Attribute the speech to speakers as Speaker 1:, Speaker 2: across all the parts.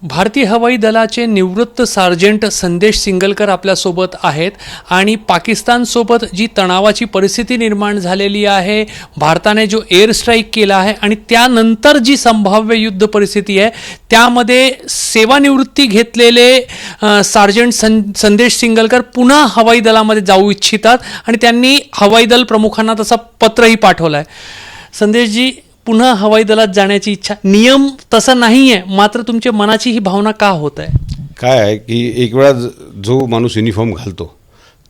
Speaker 1: भारतीय हवाई दलाचे निवृत्त सार्जंट संदेश सिंगलकर आपल्यासोबत आहेत आणि पाकिस्तानसोबत जी तणावाची परिस्थिती निर्माण झालेली आहे, भारताने जो एअर स्ट्राईक केला आहे आणि त्यानंतर जी संभाव्य युद्ध परिस्थिती आहे त्यामध्ये सेवानिवृत्ती घेतलेले सार्जंट संदेश सिंगलकर पुन्हा हवाई दलामध्ये जाऊ इच्छितात आणि त्यांनी हवाई दल प्रमुखांना तसा पत्रही पाठवलं आहे. संदेशजी, पुन्हा हवाई दलात जाण्याची इच्छा, नियम तसा नाही आहे, मात्र तुमच्या मनाची ही भावना का होत आहे?
Speaker 2: काय आहे की एक वेळा जो माणूस युनिफॉर्म घालतो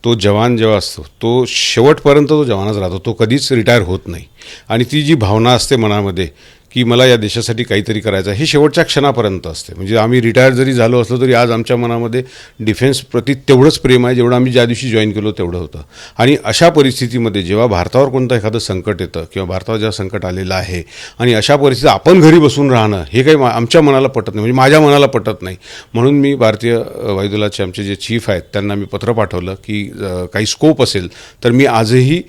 Speaker 2: तो जवान जेव्हा असतो तो शेवटपर्यंत तो जवानच राहतो, तो कधीच रिटायर होत नाही. आणि ती जी भावना असते मनामध्ये की मला या देशासाठी काहीतरी करायचं आहे, हे शेवटच्या क्षणापर्यंत असते. म्हणजे आम्ही रिटायर जरी झालो असलो तरी आज आमच्या मनामध्ये डिफेन्सप्रती तेवढंच प्रेम आहे जेवढं आम्ही ज्या दिवशी जॉईन केलो तेवढं होतं. आणि अशा परिस्थितीमध्ये जेव्हा भारतावर कोणतं एखादं संकट येतं किंवा भारतावर जेव्हा संकट आलेलं आहे आणि अशा परिस्थितीत आपण घरी बसून राहणं हे काही आमच्या मनाला पटत नाही, म्हणजे माझ्या मनाला पटत नाही. म्हणून मी भारतीय वायुदलाचे आमचे जे चीफ आहेत त्यांना मी पत्र पाठवलं की काही स्कोप असेल तर मी आजही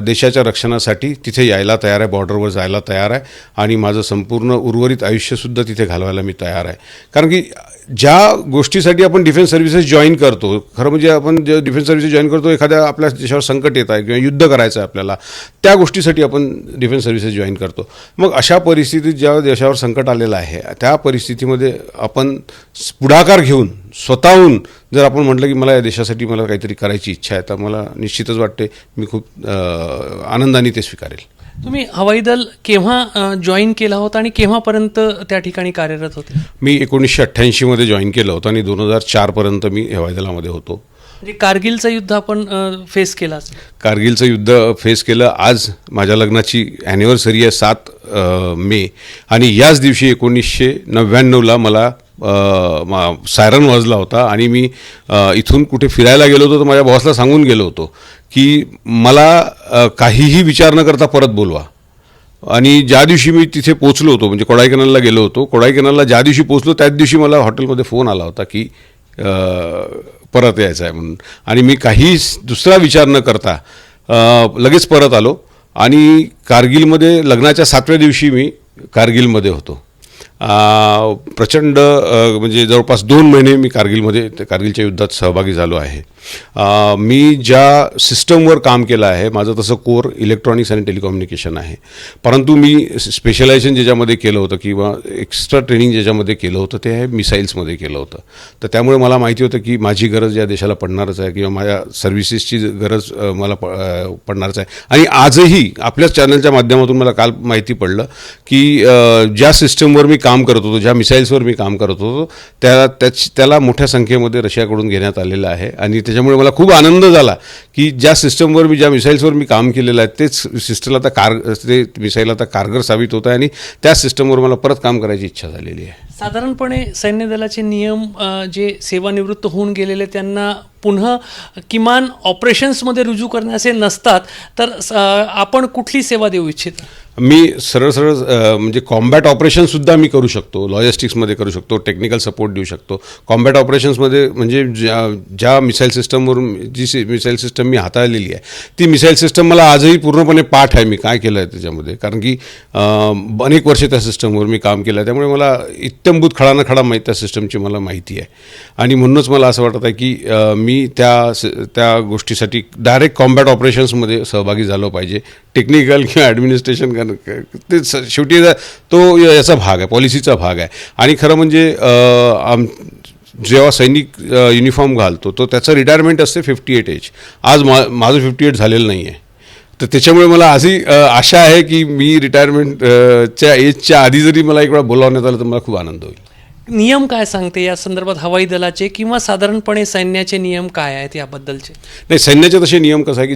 Speaker 2: देशाच्या रक्षणासाठी तिथे यायला तयार आहे, बॉर्डरवर जायला तयार आहे आणि माझं संपूर्ण उर्वरित आयुष्यसुद्धा तिथे घालवायला मी तयार आहे. कारण की ज्या गोष्टीसाठी आपण डिफेन्स सर्व्हिसेस जॉईन करतो, खरं म्हणजे आपण जे डिफेन्स सर्व्हिसेस जॉईन करतो, एखाद्या आपल्या देशावर संकट येत आहे किंवा युद्ध करायचं आहे आपल्याला, त्या गोष्टीसाठी आपण डिफेन्स सर्व्हिसेस जॉईन करतो. मग अशा परिस्थितीत ज्या देशावर संकट आलेलं आहे त्या परिस्थितीमध्ये आपण पुढाकार घेऊन स्वतःहून जर आपण म्हटलं की मला या देशासाठी मला काहीतरी करायची इच्छा आहे, तर मला निश्चितच वाटते मी खूप आनंदाने ते स्वीकारेल.
Speaker 1: तुम्ही हवाई दल केव्हा जॉईन केला होता आणि केव्हापर्यंत त्या ठिकाणी कार्यरत होते?
Speaker 2: मी 1988 मध्ये जॉईन केलं होतं आणि 2004 पर्यंत मी हवाई दलामध्ये होतो.
Speaker 1: म्हणजे कारगिलचं युद्ध आपण फेस केलं?
Speaker 2: कारगिलचं युद्ध फेस केलं. आज माझ्या लग्नाची ॲनिव्हर्सरी आहे 7 मे आणि याच दिवशी 1999ला मला सायरन वाजला होता आणि मी इथून कुठे फिरायला गेलो होतो तर माझ्या बॉसला सांगून गेलो होतो की मला काहीही विचार न करता परत बोलवा. आणि ज्या दिवशी मी तिथे पोचलो होतो, म्हणजे कोडाईकनालला गेलो होतो, कोडाईकनालला ज्या दिवशी पोचलो त्याच दिवशी मला हॉटेलमध्ये फोन आला होता की परत यायचं आहे म्हणून. आणि मी काही दुसरा विचार न करता लगेच परत आलो आणि कारगिलमध्ये लग्नाच्या 7व्या दिवशी मी कारगिलमध्ये होतो. प्रचंड म्हणजे जवळपास 2 महिने मी कारगिलच्या युद्धात सहभागी झालो आहे. मी ज्या सिस्टमवर काम केलं आहे, माझं तसं कोर इलेक्ट्रॉनिक्स आणि टेलिकम्युनिकेशन आहे, परंतु मी स्पेशलायझेशन ज्याच्यामध्ये केलं होतं किंवा एक्स्ट्रा ट्रेनिंग ज्याच्यामध्ये केलं होतं ते आहे मिसाईल्समध्ये केलं होतं. तर त्यामुळे मला माहिती होतं की माझी गरज या देशाला पडणारच आहे किंवा माझ्या सर्व्हिसेसची गरज मला पडणारच आहे. आणि आजही आपल्याच चॅनलच्या माध्यमातून मला काल माहिती पडलं की ज्या सिस्टमवर मी काम करत होतो, ज्या मिसाईल्सवर मी काम करत होतो त्याला मोठ्या संख्येमध्ये रशियाकडून घेण्यात आलेलं आहे. आणि त्याच्यामुळे मला खूप आनंद झाला की ज्या सिस्टमवर ज्या मिसाईल्सवर मी काम केलेलं आहे तेच सिस्टम आता ते मिसाईल आता कारगर साबित होत आहे आणि त्या सिस्टमवर मला परत काम करायची इच्छा झालेली आहे.
Speaker 1: साधारणपणे सैन्य दलाचे नियम जे सेवानिवृत्त होऊन गेलेले त्यांना पुन्हा किमान ऑपरेशन्समध्ये रुजू करण्याचे नसतात, तर आपण कुठली सेवा देऊ इच्छिता?
Speaker 2: मी सरळ म्हणजे कॉम्बॅट ऑपरेशनसुद्धा मी करू शकतो, लॉजिस्टिक्समध्ये करू शकतो, टेक्निकल सपोर्ट देऊ शकतो. कॉम्बॅट ऑपरेशन्समध्ये म्हणजे ज्या मिसाईल सिस्टमवरून जी मिसाईल सिस्टम मी हाताळलेली आहे ती मिसाईल सिस्टम मला आजही पूर्णपणे पाठ आहे मी काय केलं आहे त्याच्यामध्ये. कारण की अनेक वर्षे त्या सिस्टमवर मी काम केलं आहे, त्यामुळे मला इत्थंभूत खडा न खडा त्या सिस्टमची मला माहिती आहे. आणि म्हणूनच मला असं वाटत आहे की मी त्या गोष्टीसाठी डायरेक्ट कॉम्बॅट ऑपरेशन्समध्ये सहभागी झालो पाहिजे. टेक्निकल किंवा ॲडमिनिस्ट्रेशन ते शेवटी तो याचा भाग आहे, पॉलिसीचा भाग आहे. आणि खरं म्हणजे जेव्हा सैनिक युनिफॉर्म घालतो तो त्याचं रिटायरमेंट असते 58 एज. आज माझं 58 झालेलं नाही आहे, तर त्याच्यामुळे मला अशी आशा आहे की मी रिटायरमेंटच्या एजच्या आधी जरी मला एक वेळा बोलावण्यात आलं तर मला खूप आनंद होईल.
Speaker 1: नियम काय सांगते या संदर्भात हवाई दलाचे किंवा साधारणपणे सैन्याचे नियम काय आहेत याबद्दलचे?
Speaker 2: नाही, सैन्याचे तसे नियम कसं आहे की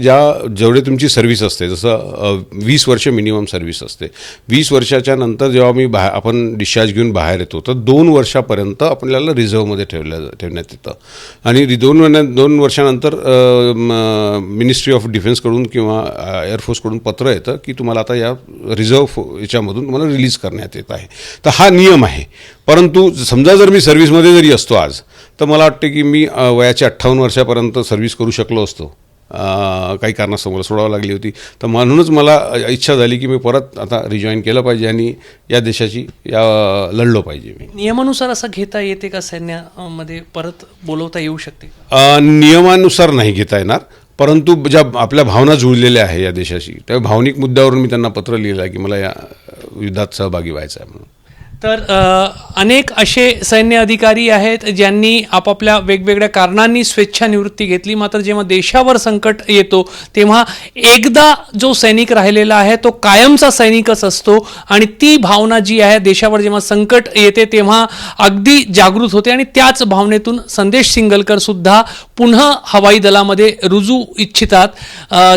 Speaker 2: जेवढे तुमची सर्व्हिस असते, जसं 20 वर्ष मिनिमम सर्व्हिस असते, 20 वर्षाच्या नंतर जेव्हा आपण डिस्चार्ज घेऊन बाहेर येतो तर 2 वर्षापर्यंत आपल्याला रिझर्वमध्ये ठेवण्यात येतं. आणि 2 वर्षानंतर मिनिस्ट्री ऑफ डिफेन्सकडून किंवा एअरफोर्सकडून पत्र येतं की तुम्हाला आता या रिझर्व याच्यामधून तुम्हाला रिलीज करण्यात येत आहे. तर हा नियम आहे. परंतु समजा जर मी सर्व्हिसमध्ये जरी असतो आज तर मला वाटते की मी वयाच्या 58 वर्षापर्यंत सर्व्हिस करू शकलो असतो काही कारणास्तव मला सोडावं लागली होती. तर म्हणूनच मला इच्छा झाली की मी परत आता रिजॉईन केलं पाहिजे आणि या देशाची लढलो पाहिजे. मी
Speaker 1: नियमानुसार असं घेता येते का सैन्यामध्ये परत बोलवता येऊ शकते?
Speaker 2: नियमानुसार नाही घेता येणार, परंतु ज्या आपल्या भावना जुळलेल्या आहे या देशाशी, त्या भावनिक मुद्द्यावरून मी त्यांना पत्र लिहिलं आहे की मला या युद्धात सहभागी व्हायचं आहे म्हणून.
Speaker 1: तर अनेक असे सैन्य अधिकारी आहेत ज्यांनी आपापल्या वेगवेगळ्या कारणांनी स्वेच्छानिवृत्ती घेतली, मात्र जेव्हा देशावर संकट येतो तेव्हा एकदा जो सैनिक राहिलेला आहे तो कायमचा सैनिकच असतो आणि ती भावना जी आहे देशावर जेव्हा संकट येते तेव्हा अगदी जागृत होते आणि त्याच भावनेतून संदेश सिंगलकर सुद्धा पुन्हा हवाई दलामध्ये रुजू इच्छितात.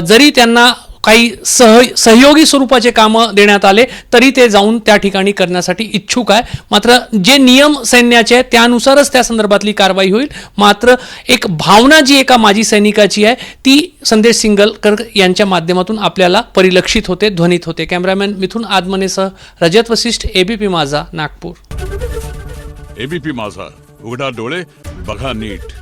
Speaker 1: जरी त्यांना काही सहयोगी स्वरूपाचे कामं देण्यात आले तरी ते जाऊन त्या ठिकाणी करण्यासाठी इच्छुक आहे. मात्र जे नियम सैन्याचे आहेत त्यानुसारच त्या संदर्भातली कारवाई होईल. मात्र एक भावना जी एका माजी सैनिकाची आहे ती संदेश सिंगलकर यांच्या माध्यमातून आपल्याला परिलक्षित होते, ध्वनित होते. कॅमेरामॅन मिथुन आदमनेसह रजत वशिष्ठ, एबीपी माझा, नागपूर.
Speaker 3: एबीपी माझा, उघडा डोळे बघा नीट.